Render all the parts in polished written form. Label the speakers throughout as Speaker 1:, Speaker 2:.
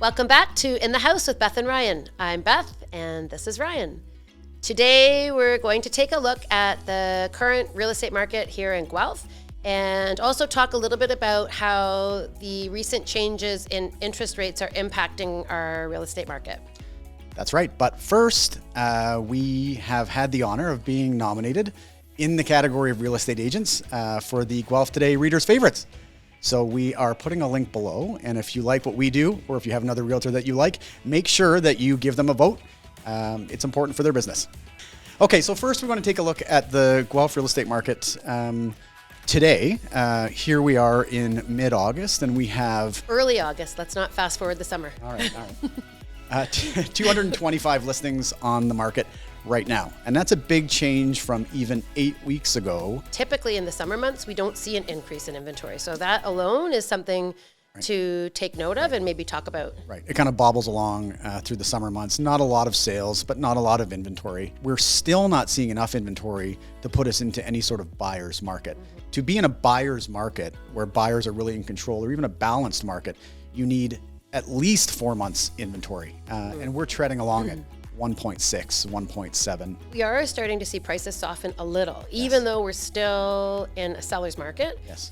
Speaker 1: Welcome back to In the House with Beth and Ryan. I'm Beth, and this is Ryan. Today, we're going to take a look at the current real estate market here in Guelph and also talk a little bit about how the recent changes in interest rates are impacting our real estate market.
Speaker 2: That's right. But first, we have had the honor of being nominated in the category of real estate agents for the GuelphToday Readers Favorites. So we are putting a link below. And if you like what we do, or if you have another realtor that you like, make sure that you give them a vote. It's important for their business. Okay, so first we want to take a look at the Guelph real estate market today. Here we are in mid-August, and we have...
Speaker 1: Early August. Let's not fast forward the summer.
Speaker 2: All right. 225 listings on the market right now. And that's a big change from even 8 weeks ago.
Speaker 1: Typically in the summer months, we don't see an increase in inventory. So that alone is something to take note of and maybe talk about.
Speaker 2: Right. It kind of bobbles along through the summer months. Not a lot of sales, but not a lot of inventory. We're still not seeing enough inventory to put us into any sort of buyer's market. Mm-hmm. To be in a buyer's market where buyers are really in control, or even a balanced market, you need at least 4 months inventory. And we're treading along at 1.6, 1.7.
Speaker 1: We are starting to see prices soften a little, even though we're still in a seller's market.
Speaker 2: Yes.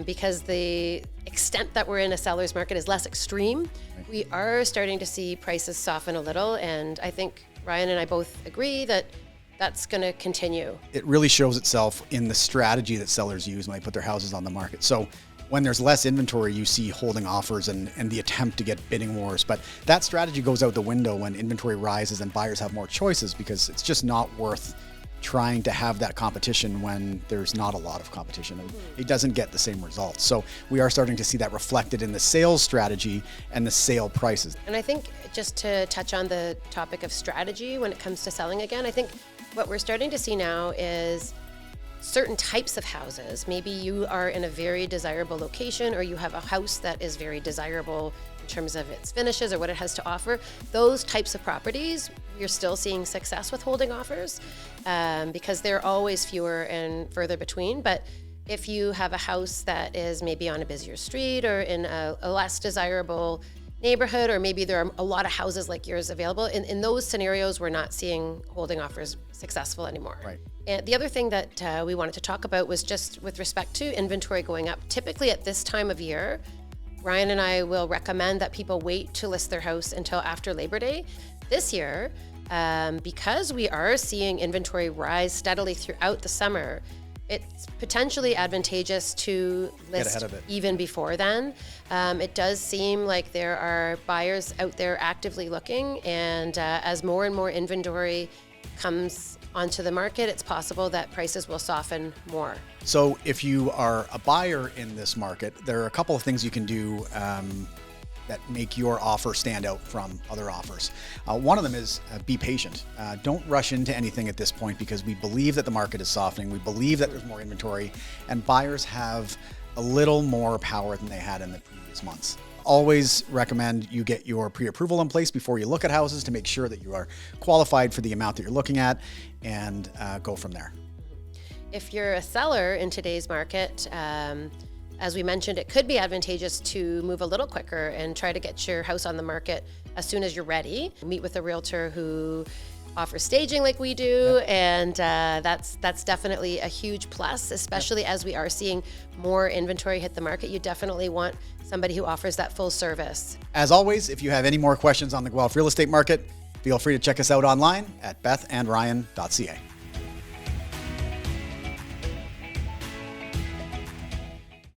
Speaker 1: Because the extent that we're in a seller's market is less extreme. Right. We are starting to see prices soften a little. And I think Ryan and I both agree that that's going to continue.
Speaker 2: It really shows itself in the strategy that sellers use when they put their houses on the market. So when there's less inventory, you see holding offers and the attempt to get bidding wars. But that strategy goes out the window when inventory rises and buyers have more choices, because it's just not worth trying to have that competition when there's not a lot of competition. It doesn't get the same results. So we are starting to see that reflected in the sales strategy and the sale prices.
Speaker 1: And I think, just to touch on the topic of strategy when it comes to selling again, I think what we're starting to see now is certain types of houses. Maybe you are in a very desirable location, or you have a house that is very desirable in terms of its finishes or what it has to offer. Those types of properties, you're still seeing success with holding offers because they're always fewer and further between. But if you have a house that is maybe on a busier street or in a less desirable neighborhood, or maybe there are a lot of houses like yours available, in those scenarios, we're not seeing holding offers successful anymore.
Speaker 2: Right.
Speaker 1: And the other thing that we wanted to talk about was just with respect to inventory going up. Typically at this time of year, Ryan and I will recommend that people wait to list their house until after Labor Day. This year, because we are seeing inventory rise steadily throughout the summer, it's potentially advantageous to list even before then. It does seem like there are buyers out there actively looking, and as more and more inventory comes onto the market, it's possible that prices will soften more.
Speaker 2: So if you are a buyer in this market, there are a couple of things you can do that make your offer stand out from other offers. One of them is be patient. Don't rush into anything at this point, because we believe that the market is softening. We believe that there's more inventory, and buyers have a little more power than they had in the previous months. Always recommend you get your pre-approval in place before you look at houses to make sure that you are qualified for the amount that you're looking at, and go from there.
Speaker 1: If you're a seller in today's market, as we mentioned, it could be advantageous to move a little quicker and try to get your house on the market as soon as you're ready. Meet with a realtor who offers staging like we do, and that's definitely a huge plus, especially as we are seeing more inventory hit the market. You definitely want somebody who offers that full service.
Speaker 2: As always, if you have any more questions on the Guelph real estate market, feel free to check us out online at bethandryan.ca.